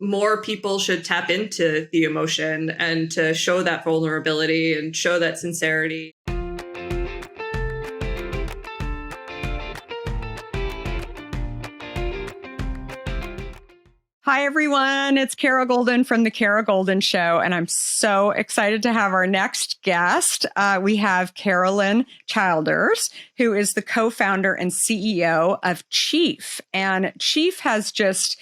more people should tap into the emotion and to show that vulnerability and show that sincerity. Hi, everyone. It's Carol Goldin from The Carol Goldin Show, and I'm so excited to have our next guest. We have Carolyn Childers, who is the co-founder and CEO of Chief. And Chief has just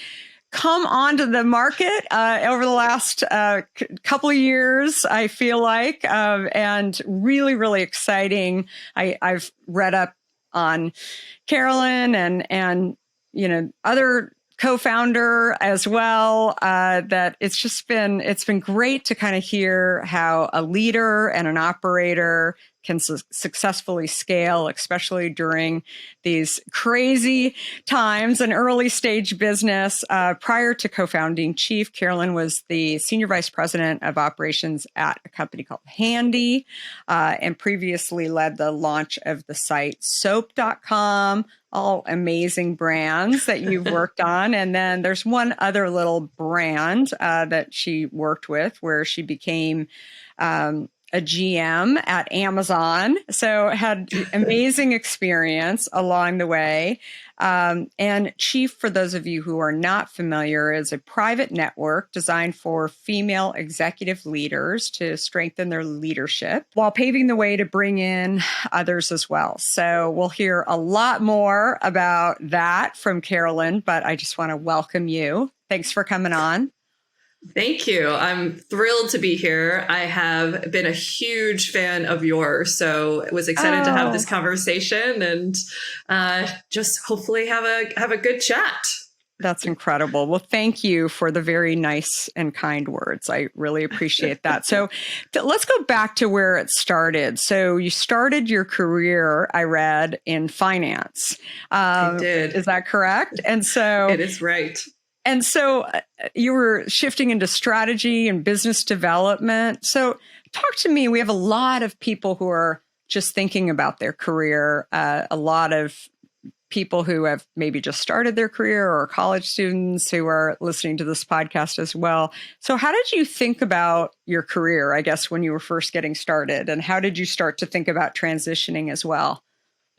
come onto the market over the last couple of years, I feel like, and really, really exciting. I've read up on Carolyn and other co-founder as well, that it's been great to kind of hear how a leader and an operator can successfully scale, especially during these crazy times in early stage business. Prior to co-founding Chief, Carolyn was the senior vice president of operations at a company called Handy, and previously led the launch of the site soap.com, all amazing brands that you've worked on. And then there's one other little brand that she worked with where she became a GM at Amazon. So had amazing experience along the way. And Chief, for those of you who are not familiar, is a private network designed for female executive leaders to strengthen their leadership while paving the way to bring in others as well. So we'll hear a lot more about that from Carolyn, but I just want to welcome you. Thanks for coming on. Thank you. I'm thrilled to be here. I have been a huge fan of yours, so I was excited to have this conversation and just hopefully have a good chat. That's incredible. Well, thank you for the very nice and kind words. I really appreciate that. So let's go back to where it started. So you started your career, I read, in finance. I did. Is that correct? And so it is right. And so you were shifting into strategy and business development. So talk to me. We have a lot of people who are just thinking about their career, a lot of people who have maybe just started their career or college students who are listening to this podcast as well. So how did you think about your career, I guess, when you were first getting started? And how did you start to think about transitioning as well?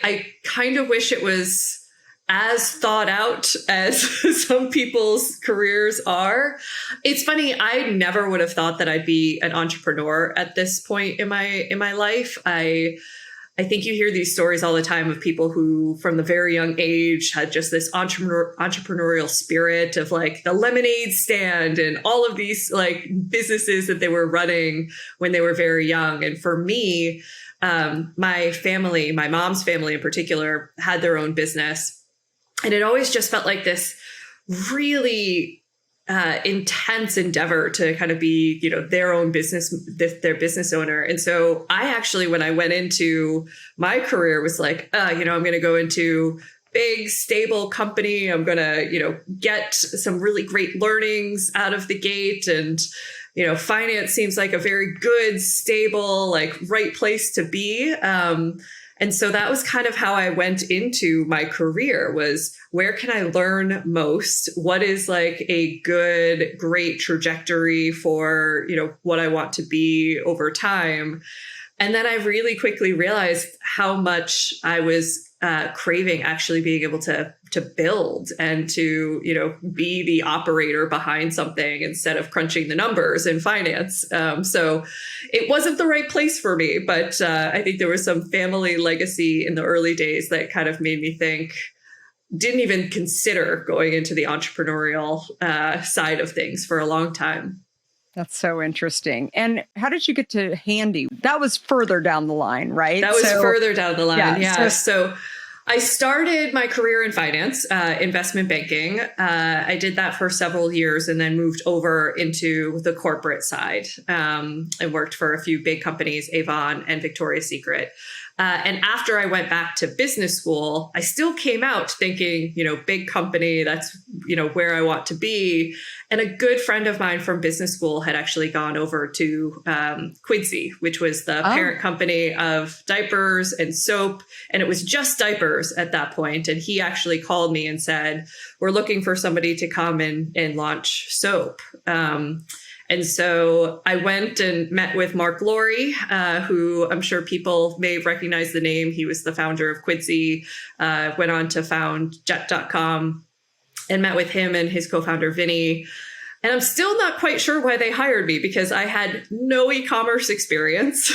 I kind of wish it was as thought out as some people's careers are. It's funny, I never would have thought that I'd be an entrepreneur at this point in my life. I think you hear these stories all the time of people who from the very young age had just this entrepreneurial spirit of like the lemonade stand and all of these like businesses that they were running when they were very young. And for me, my family, my mom's family in particular, had their own business. And it always just felt like this really intense endeavor to kind of be, their own business, their business owner. And so I actually, when I went into my career, was like, I'm going to go into big, stable company. I'm going to, get some really great learnings out of the gate. And, finance seems like a very good, stable, like right place to be. And so that was kind of how I went into my career was where can I learn most? What is like a good, great trajectory for, what I want to be over time? And then I really quickly realized how much I was craving actually being able to build and to, be the operator behind something instead of crunching the numbers in finance. So it wasn't the right place for me, but I think there was some family legacy in the early days that kind of made me think, didn't even consider going into the entrepreneurial side of things for a long time. That's so interesting. And how did you get to Handy? That was further down the line, right? That was further down the line. Yeah. So I started my career in finance, investment banking. I did that for several years and then moved over into the corporate side. I worked for a few big companies, Avon and Victoria's Secret. And after I went back to business school, I still came out thinking, big company, that's, where I want to be. And a good friend of mine from business school had actually gone over to Quidsi, which was the parent company of diapers and soap. And it was just diapers at that point. And he actually called me and said, we're looking for somebody to come and launch soap. And so I went and met with Mark Laurie, who I'm sure people may recognize the name. He was the founder of Quidsi, went on to found Jet.com, and met with him and his co-founder, Vinny. And I'm still not quite sure why they hired me, because I had no e-commerce experience.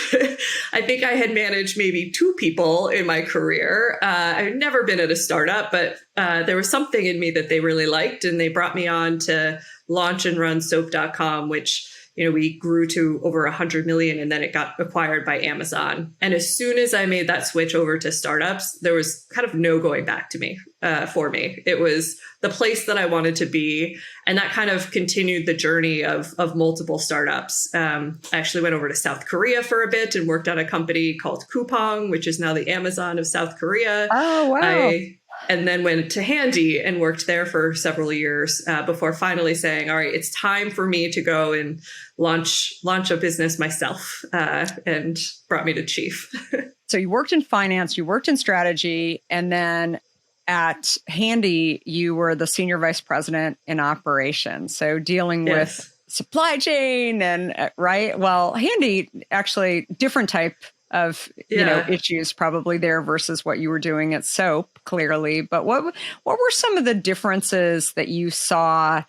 I think I had managed maybe 2 people in my career. I've never been at a startup, but there was something in me that they really liked. And they brought me on to launch and run soap.com, which, we grew to over 100 million, and then it got acquired by Amazon. And as soon as I made that switch over to startups, there was kind of no going back to me, for me. It was the place that I wanted to be. And that kind of continued the journey of multiple startups. I actually went over to South Korea for a bit and worked on a company called Coupang, which is now the Amazon of South Korea. Oh, wow. And then went to Handy and worked there for several years before finally saying, all right, it's time for me to go and launch a business myself, and brought me to chief. So you worked in finance, you worked in strategy, and then at Handy, you were the senior vice president in operations. So dealing with supply chain and right. Well, Handy actually different type of issues probably there versus what you were doing at Soap, clearly. But what were some of the differences that you saw?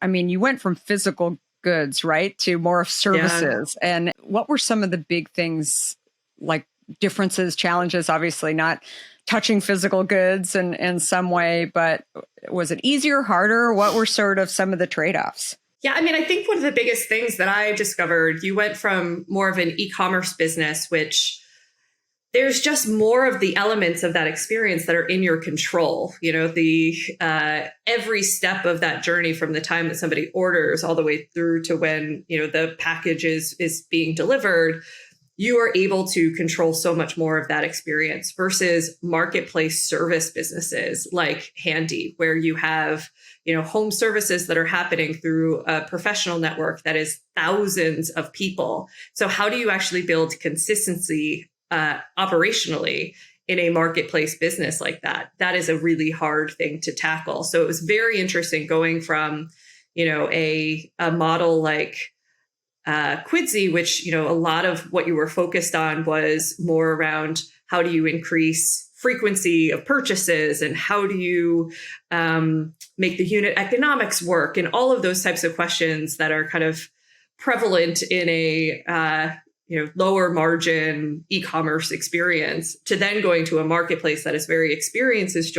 I mean, you went from physical goods, right, to more of services. Yeah. And what were some of the big things, like differences, challenges? Obviously not touching physical goods in some way, but was it easier, harder? What were sort of some of the trade-offs? Yeah, I mean, I think one of the biggest things that I discovered, you went from more of an e-commerce business, which there's just more of the elements of that experience that are in your control. The every step of that journey, from the time that somebody orders all the way through to when, the package is being delivered, you are able to control so much more of that experience versus marketplace service businesses like Handy, where you have, home services that are happening through a professional network that is thousands of people. So how do you actually build consistency operationally in a marketplace business like that? That is a really hard thing to tackle. So it was very interesting going from, a model like Quidsi, which, a lot of what you were focused on was more around how do you increase frequency of purchases and how do you make the unit economics work, and all of those types of questions that are kind of prevalent in a lower margin e-commerce experience, to then going to a marketplace that is very experiences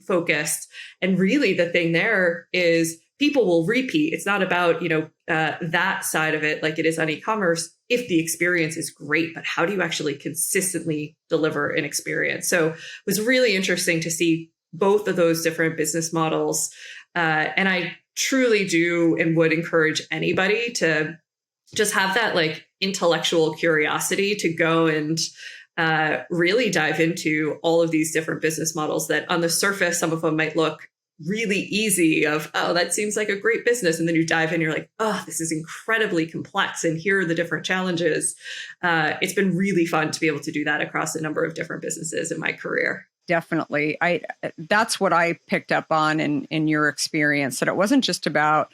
focused. And really the thing there is people will repeat. It's not about, that side of it like it is on e-commerce if the experience is great, but how do you actually consistently deliver an experience? So it was really interesting to see both of those different business models. And I truly do and would encourage anybody to just have that like intellectual curiosity to go and really dive into all of these different business models that on the surface, some of them might look really easy of, oh, that seems like a great business. And then you dive in, you're like, oh, this is incredibly complex. And here are the different challenges. It's been really fun to be able to do that across a number of different businesses in my career. Definitely. That's what I picked up on in your experience, that it wasn't just about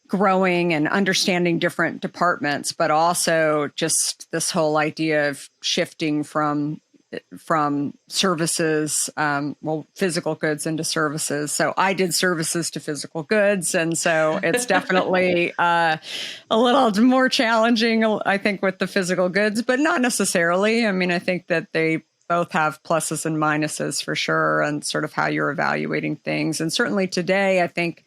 growing and understanding different departments, but also just this whole idea of shifting from services, physical goods into services. So I did services to physical goods. And so it's definitely a little more challenging, I think, with the physical goods, but not necessarily. I mean, I think that they both have pluses and minuses for sure, and sort of how you're evaluating things. And certainly today, I think,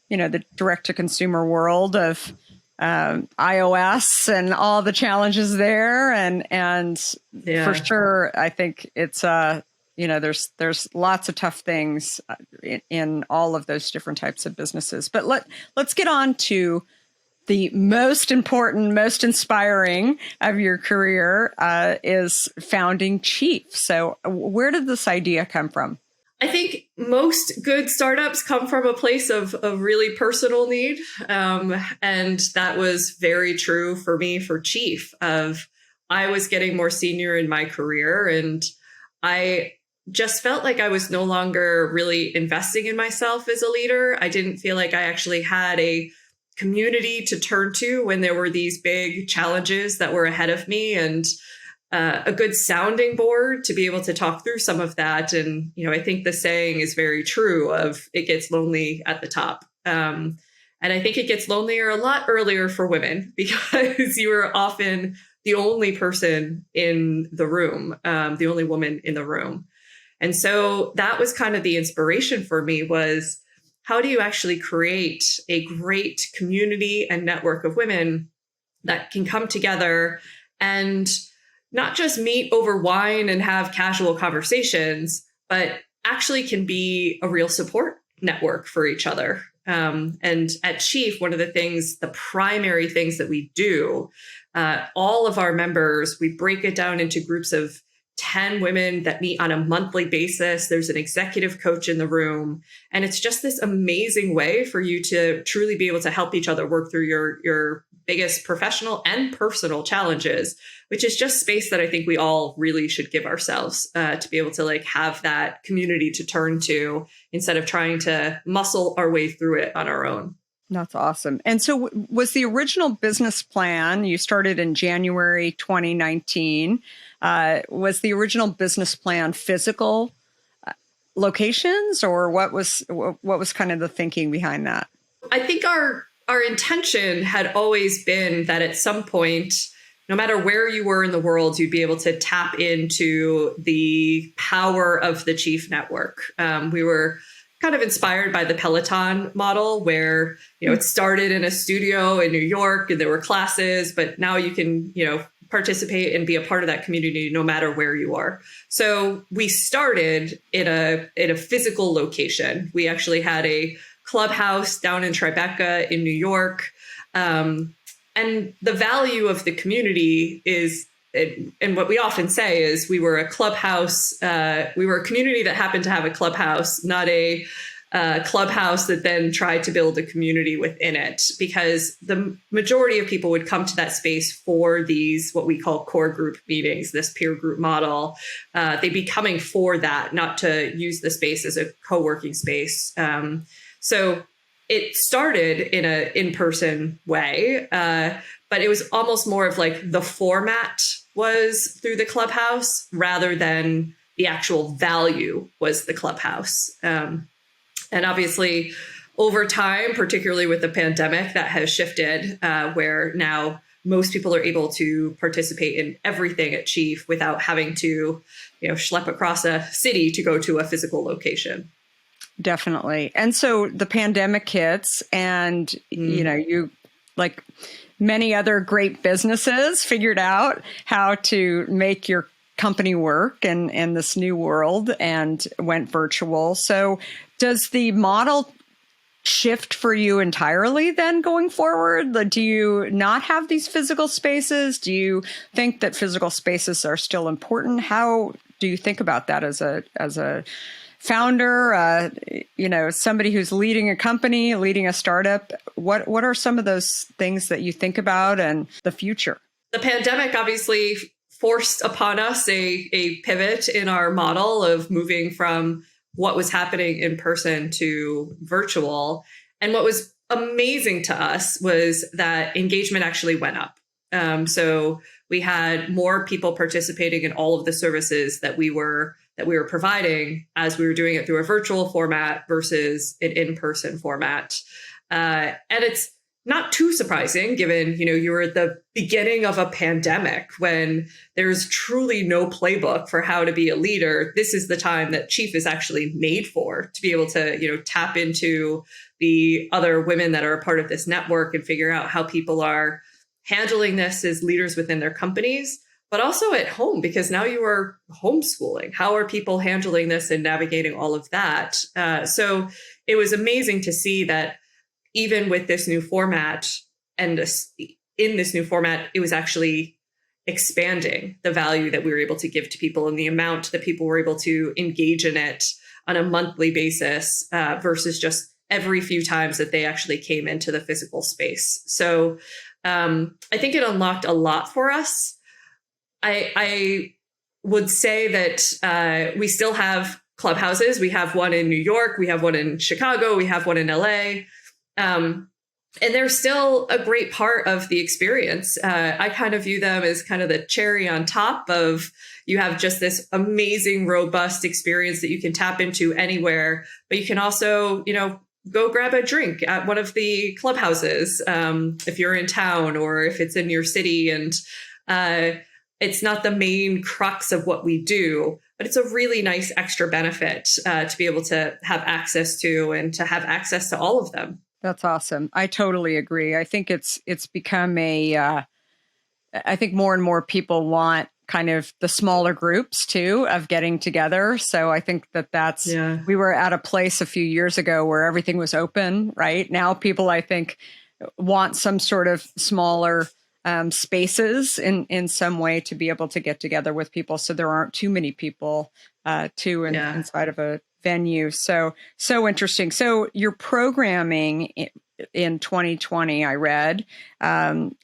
the direct to consumer world of iOS and all the challenges there. And for sure, I think it's, there's lots of tough things in all of those different types of businesses. But let's get on to the most important, most inspiring of your career is founding Chief. So where did this idea come from? I think most good startups come from a place of really personal need. And that was very true for me for Chief. I was getting more senior in my career, and I just felt like I was no longer really investing in myself as a leader. I didn't feel like I actually had a community to turn to when there were these big challenges that were ahead of me, and a good sounding board to be able to talk through some of that. And, I think the saying is very true of it gets lonely at the top. And I think it gets lonelier a lot earlier for women because you are often the only person in the room, the only woman in the room. And so that was kind of the inspiration for me was how do you actually create a great community and network of women that can come together and not just meet over wine and have casual conversations, but actually can be a real support network for each other. And at Chief, one of the primary things that we do, all of our members, we break it down into groups of 10 women that meet on a monthly basis. There's an executive coach in the room. And it's just this amazing way for you to truly be able to help each other work through your biggest professional and personal challenges, which is just space that I think we all really should give ourselves to be able to have that community to turn to instead of trying to muscle our way through it on our own. That's awesome. And so was the original business plan, you started in January 2019, was the original business plan physical locations, or what was kind of the thinking behind that? I think our intention had always been that at some point, no matter where you were in the world, you'd be able to tap into the power of the Chief network. We were kind of inspired by the Peloton model where, it started in a studio in New York and there were classes, but now you can, participate and be a part of that community no matter where you are. So we started in a physical location. We actually had a ClubHouse down in Tribeca in New York. And the value of the community is, and what we often say is we were a clubhouse, we were a community that happened to have a clubhouse, not a clubhouse that then tried to build a community within it, because the majority of people would come to that space for these, what we call core group meetings, this peer group model. They'd be coming for that, not to use the space as a co-working space. So it started in an in-person way, but it was almost more of the format was through the clubhouse rather than the actual value was the clubhouse. And obviously over time, particularly with the pandemic, that has shifted where now most people are able to participate in everything at Chief without having to, schlep across a city to go to a physical location. Definitely. And so the pandemic hits and, you, like many other great businesses, figured out how to make your company work in this new world and went virtual. So does the model shift for you entirely then going forward? Do you not have these physical spaces? Do you think that physical spaces are still important? How do you think about that as a founder, somebody who's leading a company, leading a startup? What are some of those things that you think about and the future? The pandemic obviously forced upon us a pivot in our model of moving from what was happening in person to virtual. And what was amazing to us was that engagement actually went up. So we had more people participating in all of the services that we were providing as we were doing it through a virtual format versus an in-person format. And it's not too surprising given, you were at the beginning of a pandemic when there's truly no playbook for how to be a leader. This is the time that Chief is actually made for, to be able to, tap into the other women that are a part of this network and figure out how people are handling this as leaders within their companies, but also at home, because now you are homeschooling. How are people handling this and navigating all of that? So it was amazing to see that even with this new format, and in this new format, it was actually expanding the value that we were able to give to people and the amount that people were able to engage in it on a monthly basis versus just every few times that they actually came into the physical space. So I think it unlocked a lot for us. I would say that we still have clubhouses. We have one in New York. We have one in Chicago. We have one in LA. And they're still a great part of the experience. I kind of view them as kind of the cherry on top of, you have just this amazing, robust experience that you can tap into anywhere, but you can also, go grab a drink at one of the clubhouses if you're in town or if it's in your city. And it's not the main crux of what we do, but it's a really nice extra benefit to be able to have access to and to have access to all of them. That's awesome. I totally agree. I think it's become I think more and more people want kind of the smaller groups too of getting together. So I think we were at a place a few years ago where everything was open, right? Now people, I think, want some sort of smaller spaces in some way to be able to get together with people. So there aren't too many people inside of a venue. So interesting. So your programming in 2020, I read,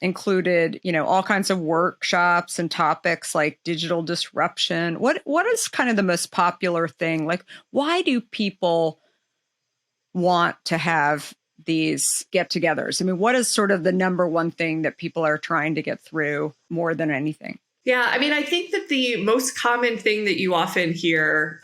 included, all kinds of workshops and topics like digital disruption. What is kind of the most popular thing? Like, why do people want to have these get-togethers? I mean, what is sort of the number one thing that people are trying to get through more than anything? Yeah, I mean, I think that the most common thing that you often hear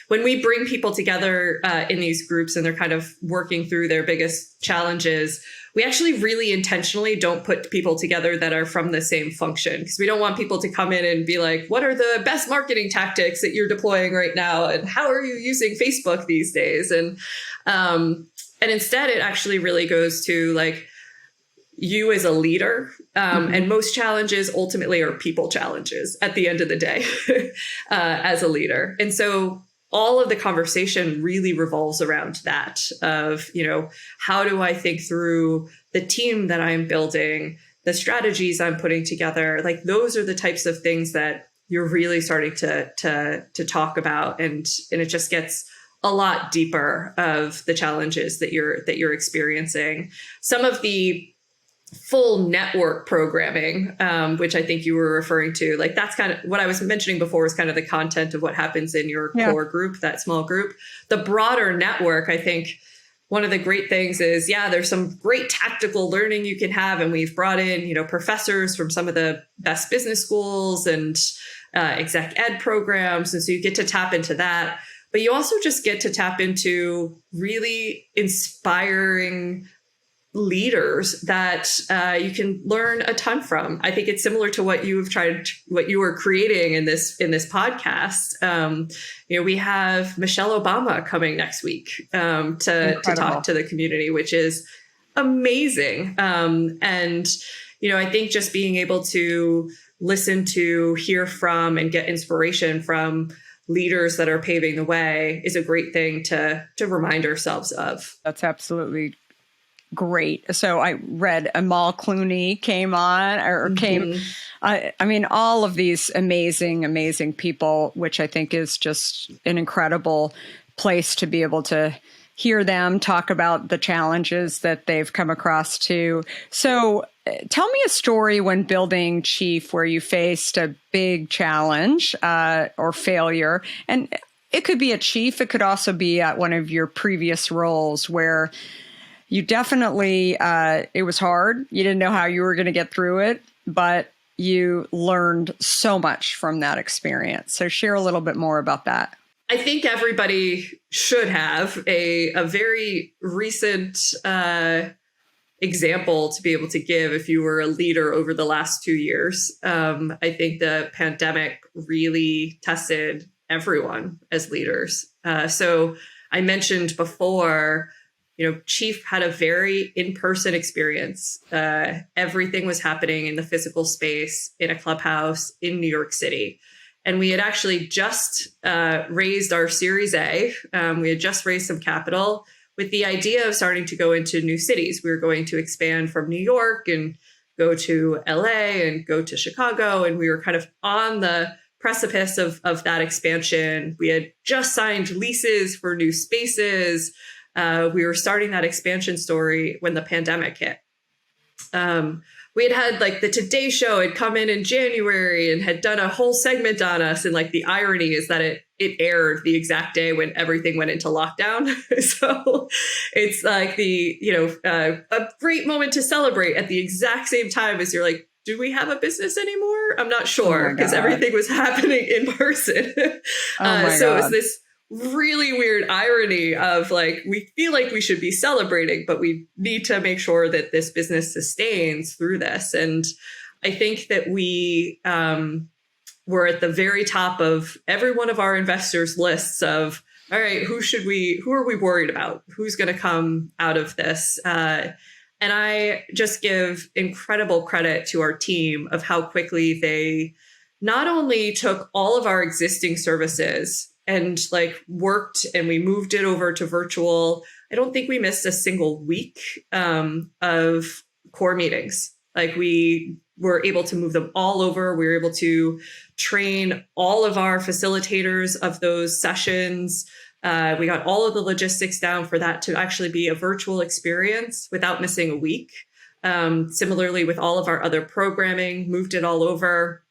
when we bring people together in these groups and they're kind of working through their biggest challenges, we actually really intentionally don't put people together that are from the same function, because we don't want people to come in and be like, what are the best marketing tactics that you're deploying right now? And how are you using Facebook these days? And instead, it actually really goes to like, you as a leader, and most challenges ultimately are people challenges at the end of the day as a leader. And so all of the conversation really revolves around that of, how do I think through the team that I'm building, the strategies I'm putting together? Like, those are the types of things that you're really starting to talk about. And it just gets a lot deeper of the challenges that you're experiencing. Some of the full network programming, which I think you were referring to, like that's kind of what I was mentioning before, is kind of the content of what happens in your core group, that small group. The broader network, I think one of the great things is, there's some great tactical learning you can have. And we've brought in, professors from some of the best business schools and exec ed programs. And so you get to tap into that, but you also just get to tap into really inspiring leaders that you can learn a ton from. I think it's similar to what you were creating in this podcast. We have Michelle Obama coming next week to talk to the community, which is amazing. And I think just being able to listen to, hear from, and get inspiration from leaders that are paving the way is a great thing to remind ourselves of. That's absolutely great. So I read Amal Clooney came on I mean, all of these amazing people, which I think is just an incredible place to be able to hear them talk about the challenges that they've come across too. So tell me a story when building Chief where you faced a big challenge or failure. And it could be at Chief. It could also be at one of your previous roles where you definitely, it was hard. You didn't know how you were going to get through it, but you learned so much from that experience. So share a little bit more about that. I think everybody should have a very recent example to be able to give if you were a leader over the last 2 years. I think the pandemic really tested everyone as leaders. So I mentioned before, Chief had a very in-person experience. Everything was happening in the physical space, in a clubhouse in New York City. And we had actually just raised our Series A. We had just raised some capital. with the idea of starting to go into new cities. We were going to expand from New York and go to LA and go to Chicago. And we were kind of on the precipice of that expansion. We had just signed leases for new spaces. We were starting that expansion story when the pandemic hit. We had like the Today Show had come in January and had done a whole segment on us. And like the irony is that it aired the exact day when everything went into lockdown. So it's like a great moment to celebrate at the exact same time as you're like, do we have a business anymore? I'm not sure because everything was happening in person. So it's this really weird irony of like, we feel like we should be celebrating, but we need to make sure that this business sustains through this. And I think that we were at the very top of every one of our investors' lists of, all right, who are we worried about? Who's going to come out of this? And I just give incredible credit to our team of how quickly they not only took all of our existing services and like worked and we moved it over to virtual. I don't think we missed a single week of core meetings. Like we were able to move them all over. We were able to train all of our facilitators of those sessions. We got all of the logistics down for that to actually be a virtual experience without missing a week. Similarly, with all of our other programming, moved it all over.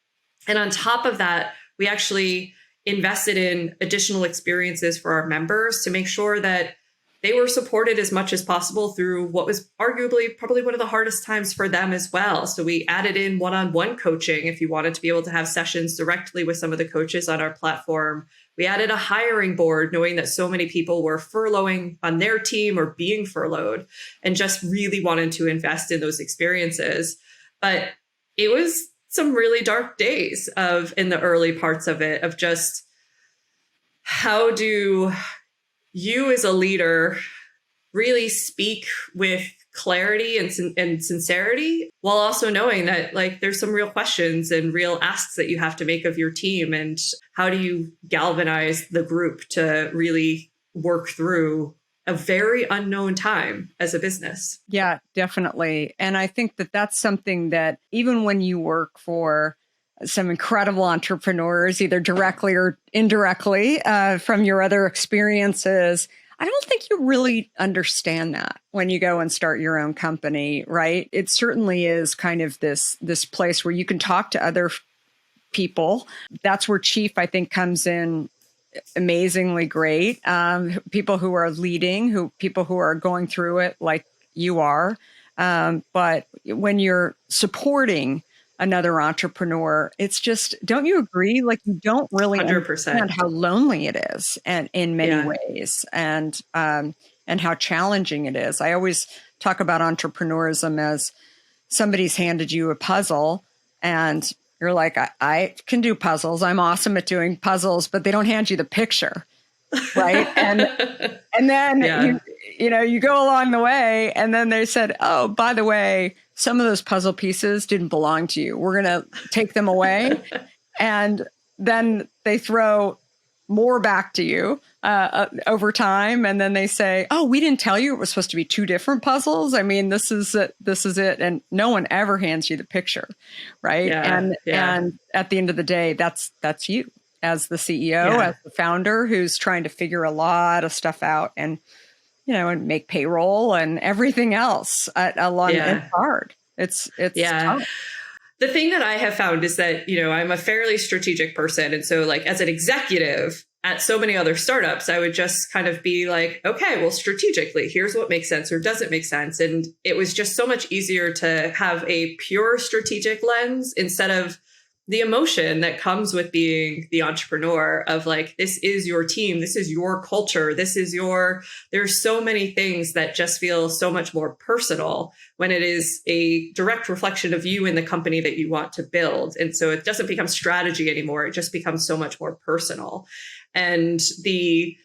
And on top of that, we actually invested in additional experiences for our members to make sure that they were supported as much as possible through what was arguably probably one of the hardest times for them as well. So we added in one-on-one coaching if you wanted to be able to have sessions directly with some of the coaches on our platform. We added a hiring board, knowing that so many people were furloughing on their team or being furloughed and just really wanted to invest in those experiences. But it was some really dark days in the early parts of it, of just how do you as a leader really speak with clarity and sincerity while also knowing that like there's some real questions and real asks that you have to make of your team, and how do you galvanize the group to really work through a very unknown time as a business. Yeah, definitely. And I think that that's something that even when you work for some incredible entrepreneurs, either directly or indirectly from your other experiences, I don't think you really understand that when you go and start your own company, right? It certainly is kind of this place where you can talk to other people. That's where Chief, I think, comes in amazingly great. People who are leading, people who are going through it like you are. But when you're supporting another entrepreneur, it's just, don't you agree? Like you don't really 100%. Understand how lonely it is, and in many ways, and how challenging it is. I always talk about entrepreneurism as somebody's handed you a puzzle and you're like, I can do puzzles. I'm awesome at doing puzzles, but they don't hand you the picture, right? And then you go along the way, and then they said, oh, by the way, some of those puzzle pieces didn't belong to you. We're going to take them away, and then they throw more back to you over time, and then they say, oh, we didn't tell you it was supposed to be two different puzzles. I mean, this is it. And no one ever hands you the picture, right? And at the end of the day, that's you as the CEO, as the founder, who's trying to figure a lot of stuff out, and and make payroll and everything else along. It's hard. It's tough. The thing that I have found is that, I'm a fairly strategic person. And so like as an executive at so many other startups, I would just kind of be like, okay, well, strategically, here's what makes sense or doesn't make sense. And it was just so much easier to have a pure strategic lens instead of the emotion that comes with being the entrepreneur of like, this is your team, this is your culture, there's so many things that just feel so much more personal when it is a direct reflection of you and the company that you want to build. And so it doesn't become strategy anymore. It just becomes so much more personal. And the,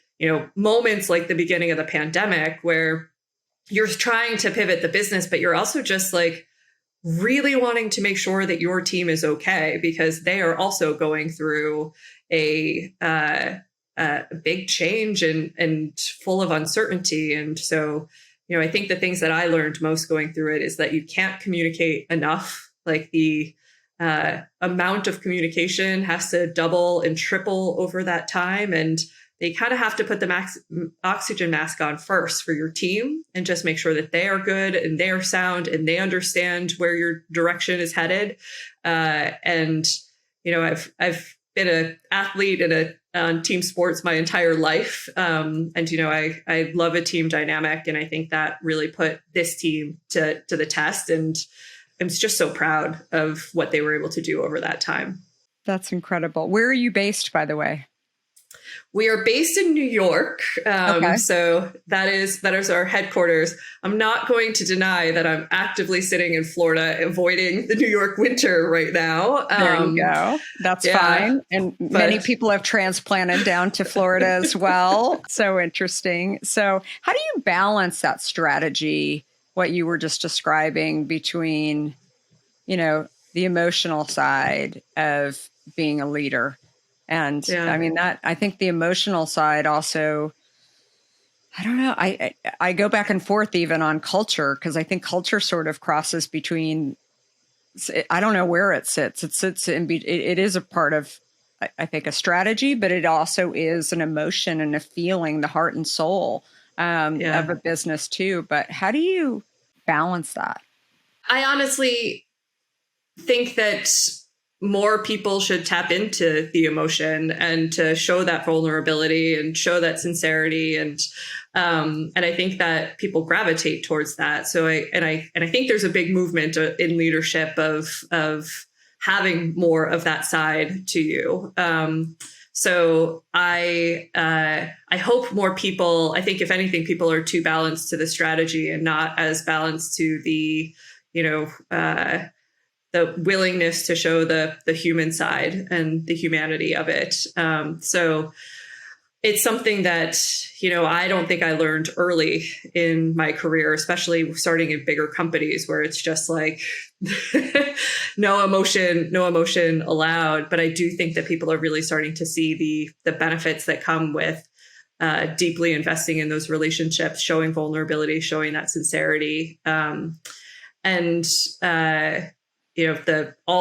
moments like the beginning of the pandemic where you're trying to pivot the business, but you're also just like, really wanting to make sure that your team is okay because they are also going through a a big change and full of uncertainty. And so, I think the things that I learned most going through it is that you can't communicate enough. Like the amount of communication has to double and triple over that time. And they kind of have to put the oxygen mask on first for your team and just make sure that they are good and they are sound and they understand where your direction is headed. And I've been an athlete and on team sports my entire life. And I love a team dynamic. And I think that really put this team to the test. And I'm just so proud of what they were able to do over that time. That's incredible. Where are you based, by the way? We are based in New York. Okay. So that is our headquarters. I'm not going to deny that I'm actively sitting in Florida, avoiding the New York winter right now. There you go. That's fine. And many people have transplanted down to Florida as well. So interesting. So how do you balance that strategy, what you were just describing, between, the emotional side of being a leader? And I think the emotional side also, I don't know, I go back and forth even on culture, because I think culture sort of crosses between, I don't know where it sits. It sits it is a part of, I think, a strategy, but it also is an emotion and a feeling, the heart and soul of a business too. But how do you balance that? I honestly think that more people should tap into the emotion and to show that vulnerability and show that sincerity. And I think that people gravitate towards that. So I think there's a big movement in leadership of having more of that side to you. So I hope more people, I think if anything, people are too balanced to the strategy and not as balanced to the, the willingness to show the human side and the humanity of it. So it's something that, I don't think I learned early in my career, especially starting in bigger companies where it's just like no emotion allowed. But I do think that people are really starting to see the benefits that come with deeply investing in those relationships, showing vulnerability, showing that sincerity. All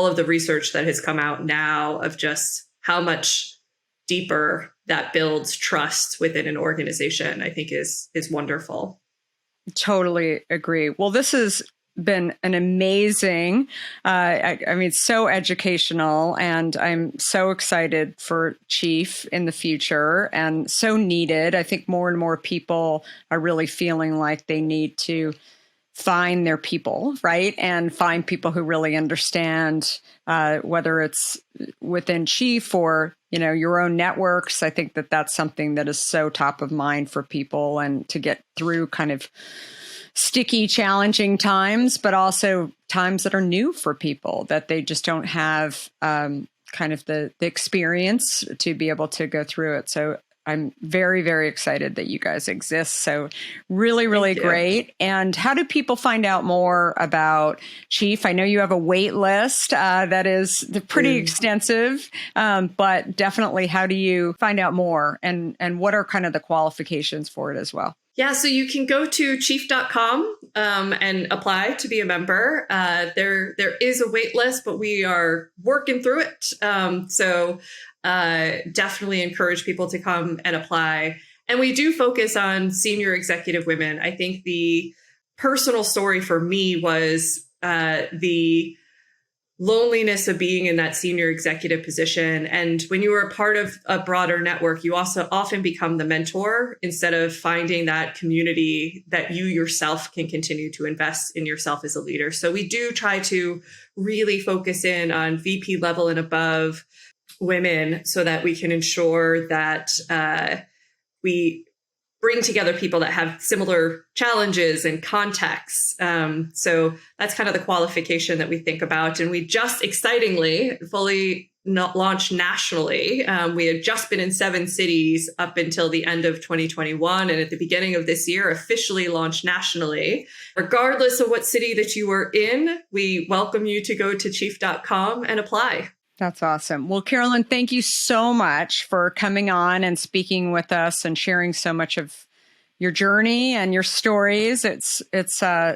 of the research that has come out now of just how much deeper that builds trust within an organization, I think is wonderful. Totally agree. Well, this has been an amazing, so educational, and I'm so excited for Chief in the future and so needed. I think more and more people are really feeling like they need to find their people, right? And find people who really understand, whether it's within Chief or, your own networks. I think that that's something that is so top of mind for people, and to get through kind of sticky, challenging times, but also times that are new for people that they just don't have kind of the experience to be able to go through it. So I'm very, very excited that you guys exist. So really, really great. And how do people find out more about Chief? I know you have a wait list that is pretty extensive, but definitely how do you find out more, and what are kind of the qualifications for it as well? Yeah, so you can go to chief.com and apply to be a member. There is a wait list, but we are working through it. So definitely encourage people to come and apply. And we do focus on senior executive women. I think the personal story for me was the loneliness of being in that senior executive position. And when you are a part of a broader network, you also often become the mentor instead of finding that community that you yourself can continue to invest in yourself as a leader. So we do try to really focus in on VP level and above women so that we can ensure that we bring together people that have similar challenges and contexts. So that's kind of the qualification that we think about. And we just excitingly fully launched nationally. We had just been in 7 cities up until the end of 2021. And at the beginning of this year, officially launched nationally. Regardless of what city that you are in, we welcome you to go to chief.com and apply. That's awesome. Well, Carolyn, thank you so much for coming on and speaking with us and sharing so much of your journey and your stories. It's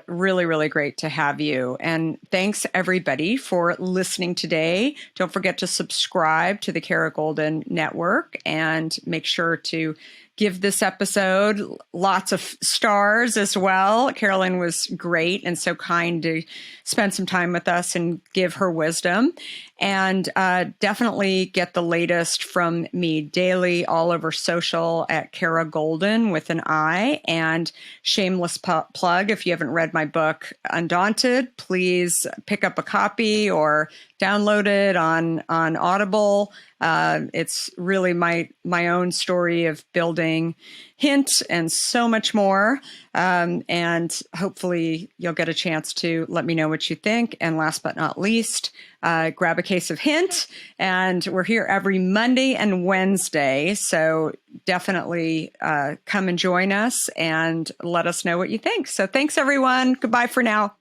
really, really great to have you. And thanks everybody for listening today. Don't forget to subscribe to the Kara Goldin Network and make sure to give this episode lots of stars as well. Carolyn was great and so kind to spend some time with us and give her wisdom. And definitely get the latest from me daily all over social at Kara Goldin with an I. And shameless plug, if you haven't read my book, Undaunted, please pick up a copy or download it on Audible. It's really my own story of building Hint and so much more. And hopefully you'll get a chance to let me know what you think. And last but not least, grab a case of Hint. And we're here every Monday and Wednesday. So definitely come and join us and let us know what you think. So thanks, everyone. Goodbye for now.